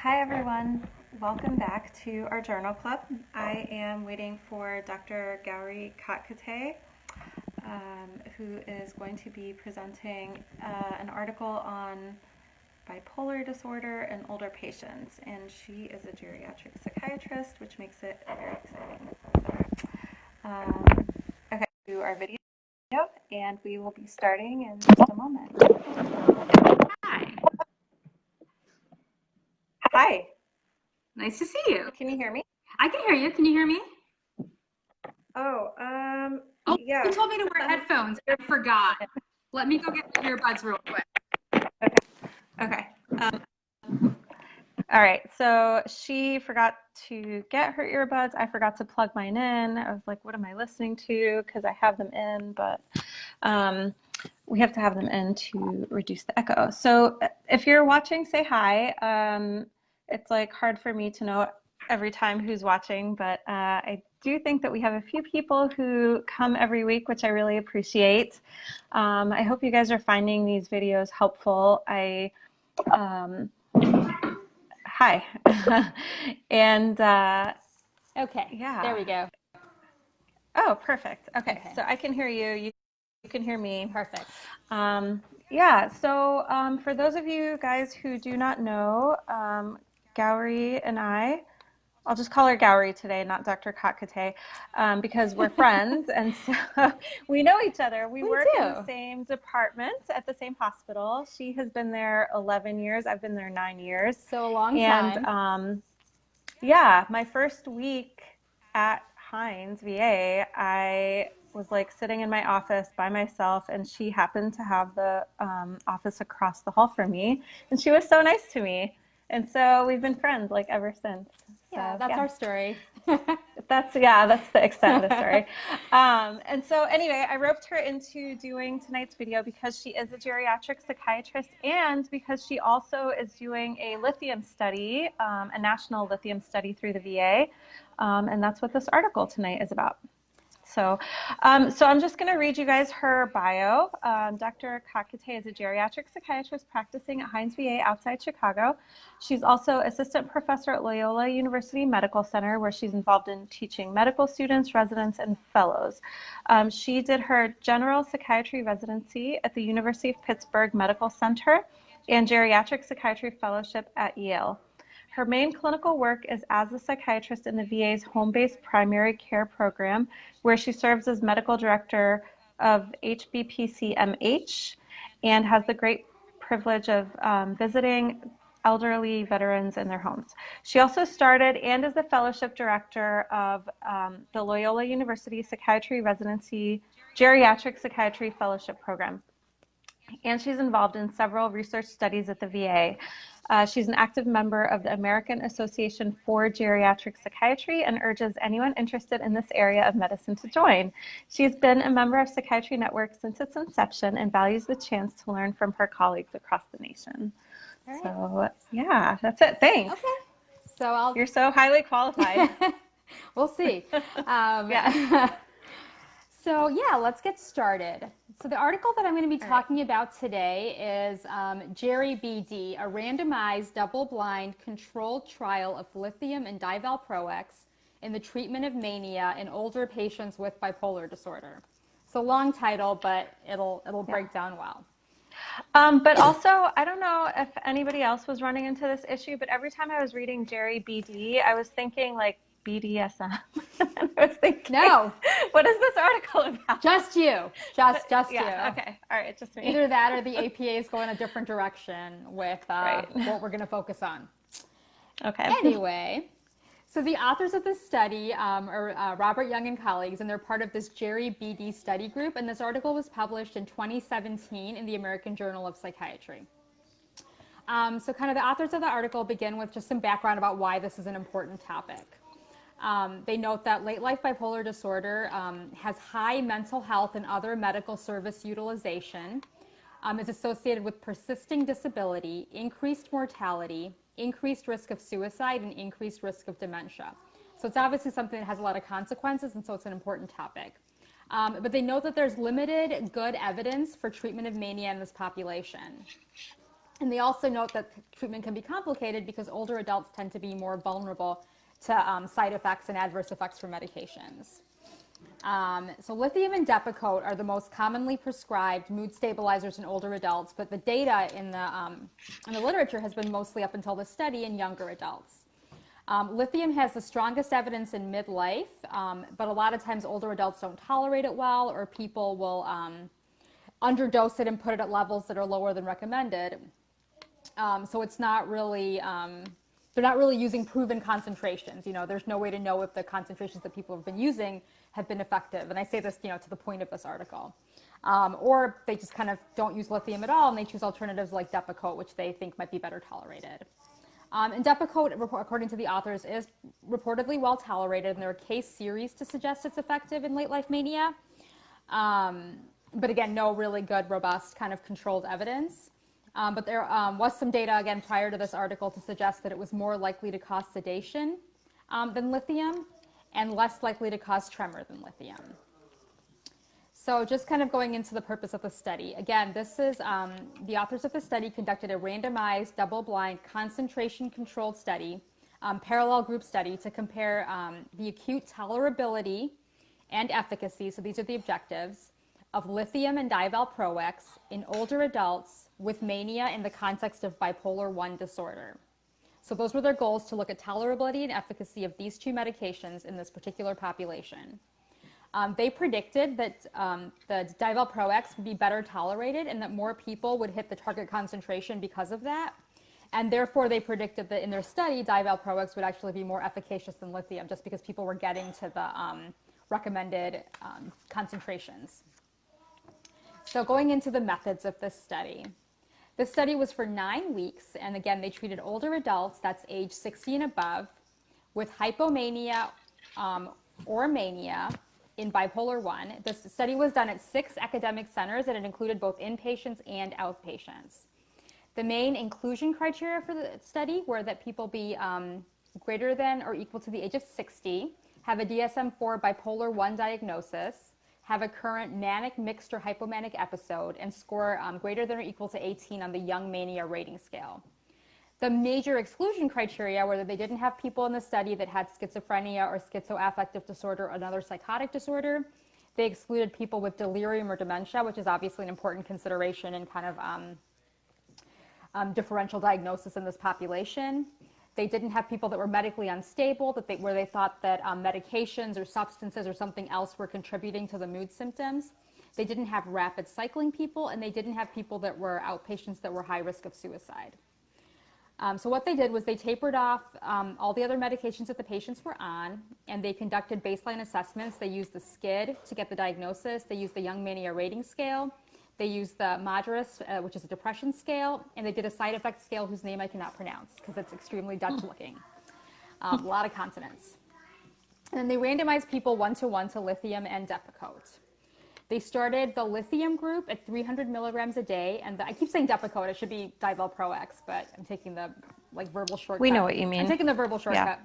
Hi everyone, welcome back to our journal club. I am waiting for Dr. Gauri Khatkhate, who is going to be presenting an article on bipolar disorder in older patients, and she is a geriatric psychiatrist, which makes it very exciting. Okay, do our video, and we will be starting in just a moment. Hi. Hi. Nice to see you. Can you hear me? I can hear you. Can you hear me? Oh, yeah. You told me to wear headphones. I forgot. Let me go get the earbuds real quick. Okay. All right. So she forgot to get her earbuds. I forgot to plug mine in. I was like, what am I listening to? Because I have them in, but we have to have them in to reduce the echo. So if you're watching, say hi. It's like hard for me to know every time who's watching, but I do think that we have a few people who come every week, which I really appreciate. I hope you guys are finding these videos helpful. Hi. And okay, yeah. there we go. Oh, perfect. Okay. So I can hear you. You can hear me. Perfect. Yeah, so for those of you guys who do not know, Gauri and I'll just call her Gauri today, not Dr. Khatkhate, because we're friends, and so we know each other. We work in the same department at the same hospital. She has been there 11 years. I've been there 9 years. So a long time. And yeah, my first week at Hines VA, I was like sitting in my office by myself, and she happened to have the office across the hall from me, and she was so nice to me, and so we've been friends like ever since. Yeah, that's our story. That's the extent of the story. And so anyway, I roped her into doing tonight's video because she is a geriatric psychiatrist, and because she also is doing a lithium study, a national lithium study through the VA, and that's what this article tonight is about. So I'm just going to read you guys her bio. Dr. Khatkhate is a geriatric psychiatrist practicing at Hines VA outside Chicago. She's also assistant professor at Loyola University Medical Center, where she's involved in teaching medical students, residents, and fellows. She did her general psychiatry residency at the University of Pittsburgh Medical Center and geriatric psychiatry fellowship at Yale. Her main clinical work is as a psychiatrist in the VA's home-based primary care program, where she serves as medical director of HBPCMH and has the great privilege of visiting elderly veterans in their homes. She also started and is the fellowship director of the Loyola University Psychiatry Residency Geriatric Psychiatry Fellowship Program. And she's involved in several research studies at the VA. She's an active member of the American Association for Geriatric Psychiatry and urges anyone interested in this area of medicine to join. She's been a member of Psychiatry Network since its inception and values the chance to learn from her colleagues across the nation. Right. So yeah, that's it. Thanks. Okay. So You're so highly qualified. We'll see. Yeah. So yeah, let's get started. So the article that I'm going to be talking about today is GERI-BD, a randomized double-blind controlled trial of lithium and Divaloproex in the treatment of mania in older patients with bipolar disorder. It's a long title, but it'll break down well. But also, I don't know if anybody else was running into this issue, but every time I was reading GERI-BD, I was thinking like BDSM. I was thinking, no, what is this article about? Just you, just you. Okay, all right, just me. Either that or the APA is going a different direction with what we're going to focus on. Okay. Anyway, so the authors of this study are Robert Young and colleagues, and they're part of this GERI-BD study group, and this article was published in 2017 in the American Journal of Psychiatry. So kind of the authors of the article begin with just some background about why this is an important topic. They note that late life bipolar disorder has high mental health and other medical service utilization, is associated with persisting disability, increased mortality, increased risk of suicide, and increased risk of dementia. So it's obviously something that has a lot of consequences, and so it's an important topic. But they note that there's limited good evidence for treatment of mania in this population. And they also note that treatment can be complicated because older adults tend to be more vulnerable to side effects and adverse effects from medications. So lithium and Depakote are the most commonly prescribed mood stabilizers in older adults, but the data in the literature has been mostly up until this study in younger adults. Lithium has the strongest evidence in midlife, but a lot of times older adults don't tolerate it well, or people will underdose it and put it at levels that are lower than recommended. So it's not really, they're not really using proven concentrations. You know, there's no way to know if the concentrations that people have been using have been effective. And I say this, you know, to the point of this article. Or they just kind of don't use lithium at all, and they choose alternatives like Depakote, which they think might be better tolerated. And Depakote, according to the authors, is reportedly well tolerated, and there are case series to suggest it's effective in late life mania. But again, no really good, robust kind of controlled evidence. But there was some data, again, prior to this article to suggest that it was more likely to cause sedation than lithium, and less likely to cause tremor than lithium. So just kind of going into the purpose of the study. Again, this is, the authors of the study conducted a randomized, double-blind, concentration-controlled study, parallel group study to compare the acute tolerability and efficacy, so these are the objectives, of lithium and Divaloproex in older adults with mania in the context of bipolar I disorder. So those were their goals, to look at tolerability and efficacy of these two medications in this particular population. They predicted that the Divaloproex would be better tolerated and that more people would hit the target concentration because of that. And therefore, they predicted that in their study, Divaloproex would actually be more efficacious than lithium, just because people were getting to the recommended concentrations. So going into the methods of this study. This study was for 9 weeks, and again, they treated older adults, that's age 60 and above, with hypomania or mania in bipolar I. This study was done at 6 academic centers, and it included both inpatients and outpatients. The main inclusion criteria for the study were that people be greater than or equal to the age of 60, have a DSM-4 bipolar I diagnosis, have a current manic, mixed, or hypomanic episode, and score greater than or equal to 18 on the Young Mania Rating Scale. The major exclusion criteria were that they didn't have people in the study that had schizophrenia or schizoaffective disorder or another psychotic disorder. They excluded people with delirium or dementia, which is obviously an important consideration in kind of differential diagnosis in this population. They didn't have people that were medically unstable, where they thought that medications or substances or something else were contributing to the mood symptoms. They didn't have rapid cycling people, and they didn't have people that were outpatients that were high risk of suicide. So what they did was they tapered off all the other medications that the patients were on, and they conducted baseline assessments. They used the SCID to get the diagnosis. They used the Young Mania Rating Scale. They used the MADRS, which is a depression scale, and they did a side effect scale whose name I cannot pronounce because it's extremely Dutch looking. A lot of consonants. And then they randomized people 1-to-1 to lithium and Depakote. They started the lithium group at 300 milligrams a day, and I keep saying Depakote, it should be Divaloproex, but I'm taking the verbal shortcut. We know what you mean. I'm taking the verbal shortcut.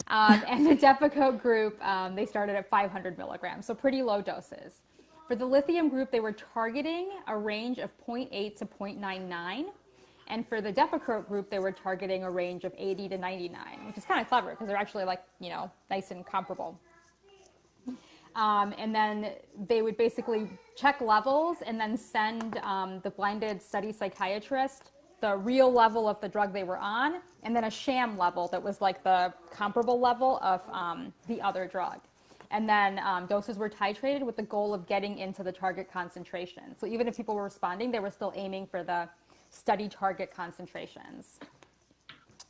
Yeah. And the Depakote group, they started at 500 milligrams, so pretty low doses. For the lithium group, they were targeting a range of 0.8 to 0.99. And for the Depakote group, they were targeting a range of 80 to 99, which is kind of clever because they're actually nice and comparable. And then they would basically check levels and then send the blinded study psychiatrist the real level of the drug they were on, and then a sham level that was like the comparable level of the other drug. And then doses were titrated with the goal of getting into the target concentration. So even if people were responding, they were still aiming for the study target concentrations.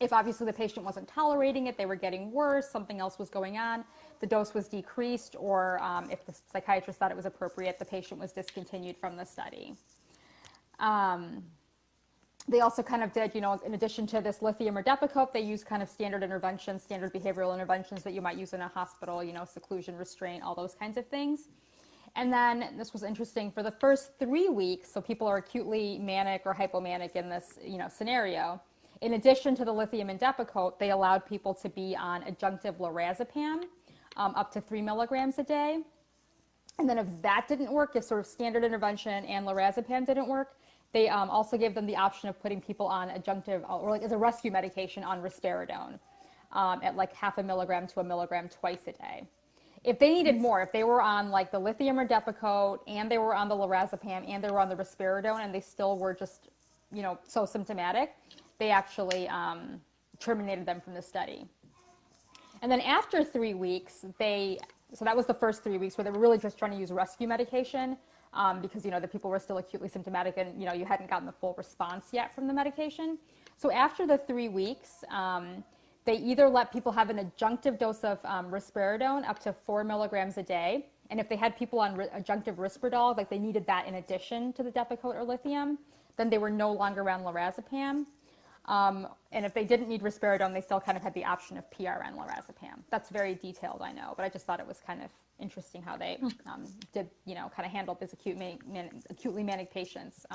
If obviously the patient wasn't tolerating it, they were getting worse, something else was going on, the dose was decreased, or if the psychiatrist thought it was appropriate, the patient was discontinued from the study. They also kind of did, in addition to this lithium or Depakote, they used kind of standard interventions, standard behavioral interventions that you might use in a hospital, seclusion, restraint, all those kinds of things. And then this was interesting, for the first 3 weeks, so people are acutely manic or hypomanic in this, scenario. In addition to the lithium and Depakote, they allowed people to be on adjunctive lorazepam, up to 3 milligrams a day. And then if that didn't work, if sort of standard intervention and lorazepam didn't work, They also gave them the option of putting people on adjunctive or like as a rescue medication on risperidone at like 0.5 milligram to 1 milligram twice a day. If they needed more, if they were on like the lithium or Depakote and they were on the lorazepam and they were on the risperidone and they still were just, so symptomatic, they actually terminated them from the study. And then after 3 weeks, so that was the first 3 weeks where they were really just trying to use rescue medication because, the people were still acutely symptomatic and, you hadn't gotten the full response yet from the medication. So after the 3 weeks, they either let people have an adjunctive dose of risperidone up to 4 milligrams a day. And if they had people on adjunctive Risperdal, like they needed that in addition to the Depakote or lithium, then they were no longer on lorazepam. And if they didn't need risperidone, they still kind of had the option of PRN lorazepam. That's very detailed, I know, but I just thought it was kind of interesting how they did, kind of handle this acutely manic patients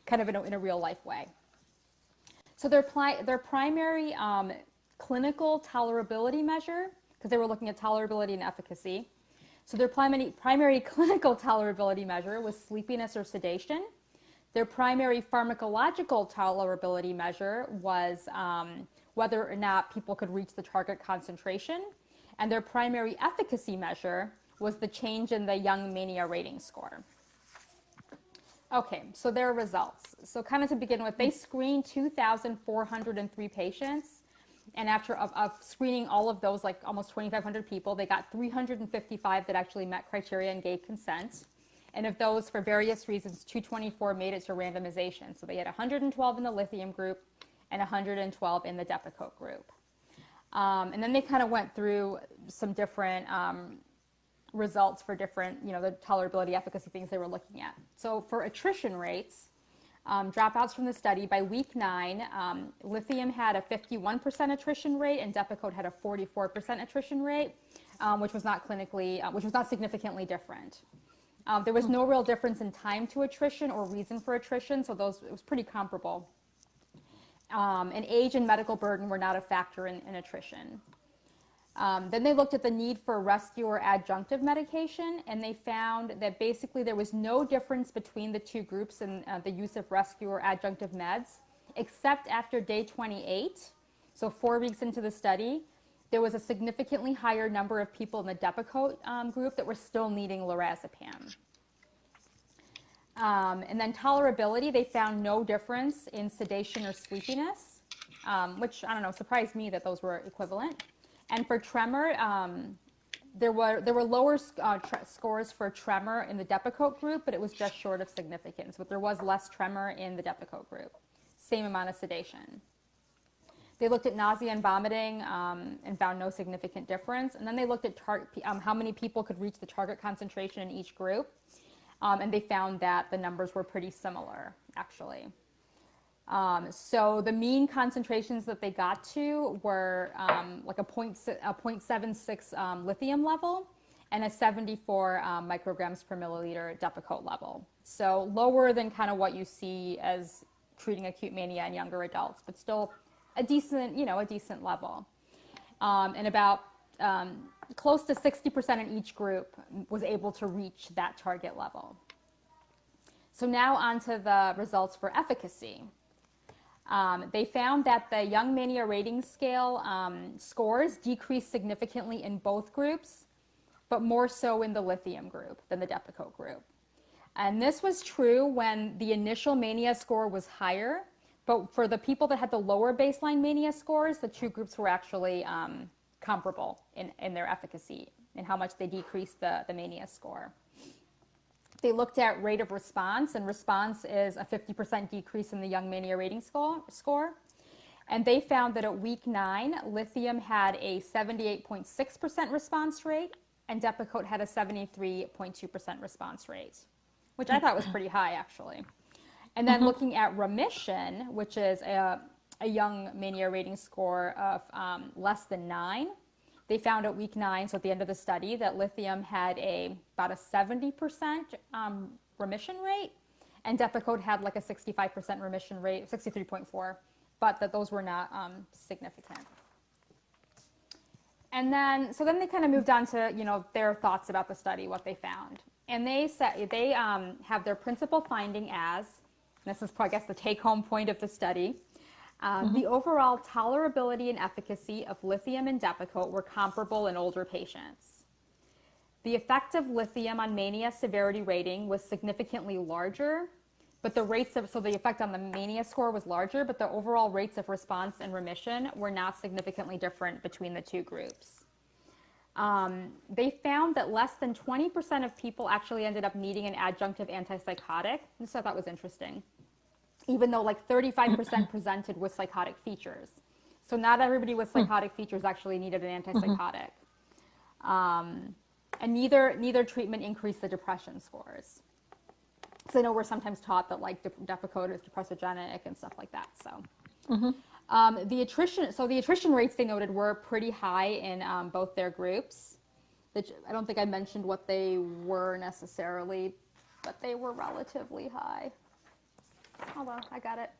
kind of in a real life way. So their primary clinical tolerability measure, because they were looking at tolerability and efficacy. So their primary clinical tolerability measure was sleepiness or sedation. Their primary pharmacological tolerability measure was whether or not people could reach the target concentration. And their primary efficacy measure was the change in the Young Mania Rating Score. Okay, so their results. So kind of to begin with, they screened 2,403 patients. And after of screening all of those, like almost 2,500 people, they got 355 that actually met criteria and gave consent. And of those, for various reasons, 224 made it to randomization. So they had 112 in the lithium group and 112 in the Depakote group. And then they kind of went through some different results for different, the tolerability, efficacy things they were looking at. So for attrition rates, dropouts from the study, by week 9, lithium had a 51% attrition rate and Depakote had a 44% attrition rate, which was not significantly different. There was no real difference in time to attrition or reason for attrition, so it was pretty comparable. And age and medical burden were not a factor in attrition. Then they looked at the need for rescue or adjunctive medication, and they found that basically there was no difference between the two groups in the use of rescue or adjunctive meds, except after day 28, so 4 weeks into the study, there was a significantly higher number of people in the Depakote group that were still needing lorazepam. And then tolerability, they found no difference in sedation or sleepiness, which, I don't know, surprised me that those were equivalent. And for tremor, there were lower scores for tremor in the Depakote group, but it was just short of significance. But there was less tremor in the Depakote group. Same amount of sedation. They looked at nausea and vomiting and found no significant difference. And then they looked at how many people could reach the target concentration in each group. And they found that the numbers were pretty similar, actually. So the mean concentrations that they got to were like a 0.76 lithium level and a 74 micrograms per milliliter Depakote level. So lower than kind of what you see as treating acute mania in younger adults, but still a decent level. And about close to 60% in each group was able to reach that target level. So now on to the results for efficacy. They found that the Young Mania Rating Scale scores decreased significantly in both groups, but more so in the lithium group than the Depakote group. And this was true when the initial mania score was higher, but for the people that had the lower baseline mania scores, the two groups were actually comparable in their efficacy and how much they decreased the mania score. They looked at rate of response, and response is a 50% decrease in the Young Mania Rating score. And they found that at week 9, lithium had a 78.6% response rate, and Depakote had a 73.2% response rate, which I thought was pretty high, actually. And then looking at remission, which is a Young Mania Rating score of less than 9, they found at week 9, so at the end of the study, that lithium had about a 70% remission rate, and Depakote had like a 65% remission rate, 63.4, but that those were not significant. And then, so then they kind of moved on to, their thoughts about the study, what they found. And they said they have their principal finding as, and This is, I guess, the take-home point of the study. The overall tolerability and efficacy of lithium and Depakote were comparable in older patients. The effect of lithium on mania severity rating was significantly larger, but the effect on the mania score was larger, but the overall rates of response and remission were not significantly different between the two groups. They found that less than 20% of people actually ended up needing an adjunctive antipsychotic. This I thought was interesting, even though like 35% presented with psychotic features. So not everybody with psychotic features actually needed an antipsychotic. And neither treatment increased the depression scores. So I know we're sometimes taught that like Depakote is depressogenic and stuff like that. So the attrition rates they noted were pretty high in both their groups. I don't think I mentioned what they were necessarily, but they were relatively high. Hold on, I got it.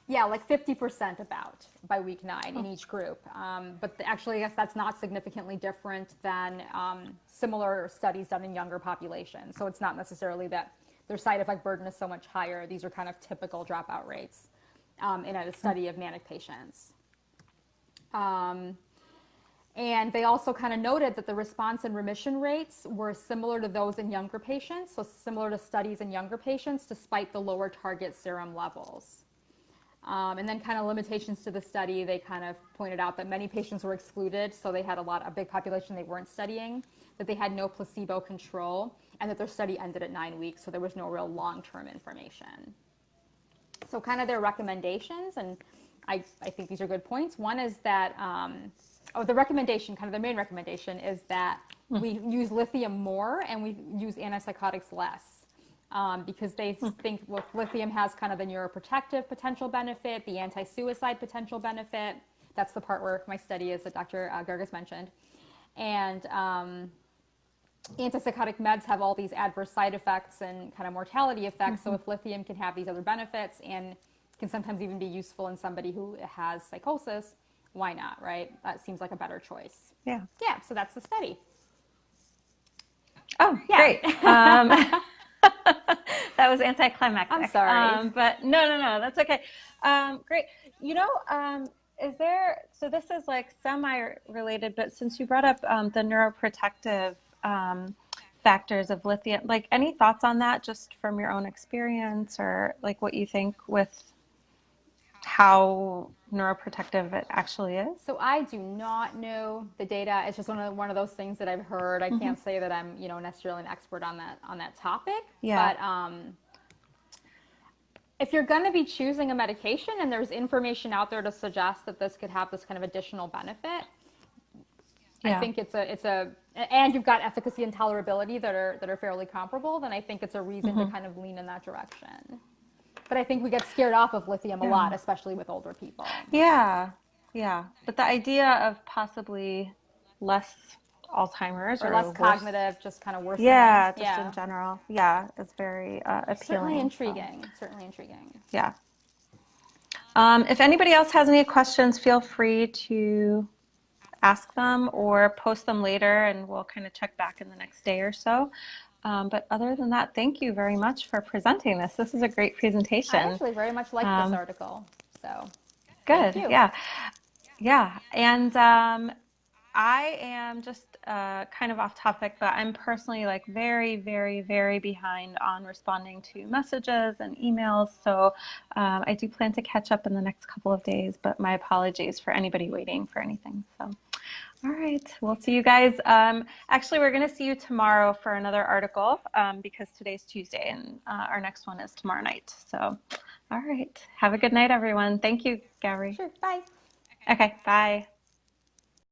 Yeah, like 50% about by week 9 in each group. But actually, I guess that's not significantly different than similar studies done in younger populations. So it's not necessarily that their side effect burden is so much higher. These are kind of typical dropout rates in a study of manic patients. And they also kind of noted that the response and remission rates were similar to those in younger patients, so similar to studies in younger patients, despite the lower target serum levels. And then kind of limitations to the study, they kind of pointed out that many patients were excluded, so they had a big population they weren't studying, that they had no placebo control, and that their study ended at 9 weeks, so there was no real long-term information. So kind of their recommendations, and I think these are good points. One is that, the recommendation, kind of the main recommendation is that we use lithium more and we use antipsychotics less. Because they think lithium has kind of the neuroprotective potential benefit, the anti-suicide potential benefit. That's the part where my study is that Dr. Gerges mentioned. And antipsychotic meds have all these adverse side effects and kind of mortality effects. So if lithium can have these other benefits and can sometimes even be useful in somebody who has psychosis, why not, right? That seems like a better choice. Yeah. Yeah, so that's the study. Oh, yeah. Great. That was anticlimactic. I'm sorry. But no, that's okay. Great. Is there, so this is like semi-related, but since you brought up the neuroprotective factors of lithium, like any thoughts on that just from your own experience, or like what you think with how neuroprotective it actually is? So I do not know the data. It's just one of those things that I've heard. I can't say that I'm, necessarily an expert on that topic. Yeah. But if you're going to be choosing a medication and there's information out there to suggest that this could have this kind of additional benefit, I think and you've got efficacy and tolerability that are fairly comparable, then I think it's a reason to kind of lean in that direction. But I think we get scared off of lithium a lot, especially with older people. Yeah. But the idea of possibly less Alzheimer's or less worse, cognitive, just kind of worse. Yeah, just in general. Yeah, it's very appealing. Certainly intriguing. Yeah. If anybody else has any questions, feel free to ask them or post them later, and we'll kind of check back in the next day or so. But other than that, thank you very much for presenting this. This is a great presentation. I actually very much liked this article. So good. Yeah. And I am just kind of off topic, but I'm personally like very, very, very behind on responding to messages and emails. So I do plan to catch up in the next couple of days, but my apologies for anybody waiting for anything. So. All right, we'll see you guys. Actually, we're going to see you tomorrow for another article because today's Tuesday and our next one is tomorrow night. So, all right, have a good night, everyone. Thank you, Gary. Sure, bye. Okay, bye.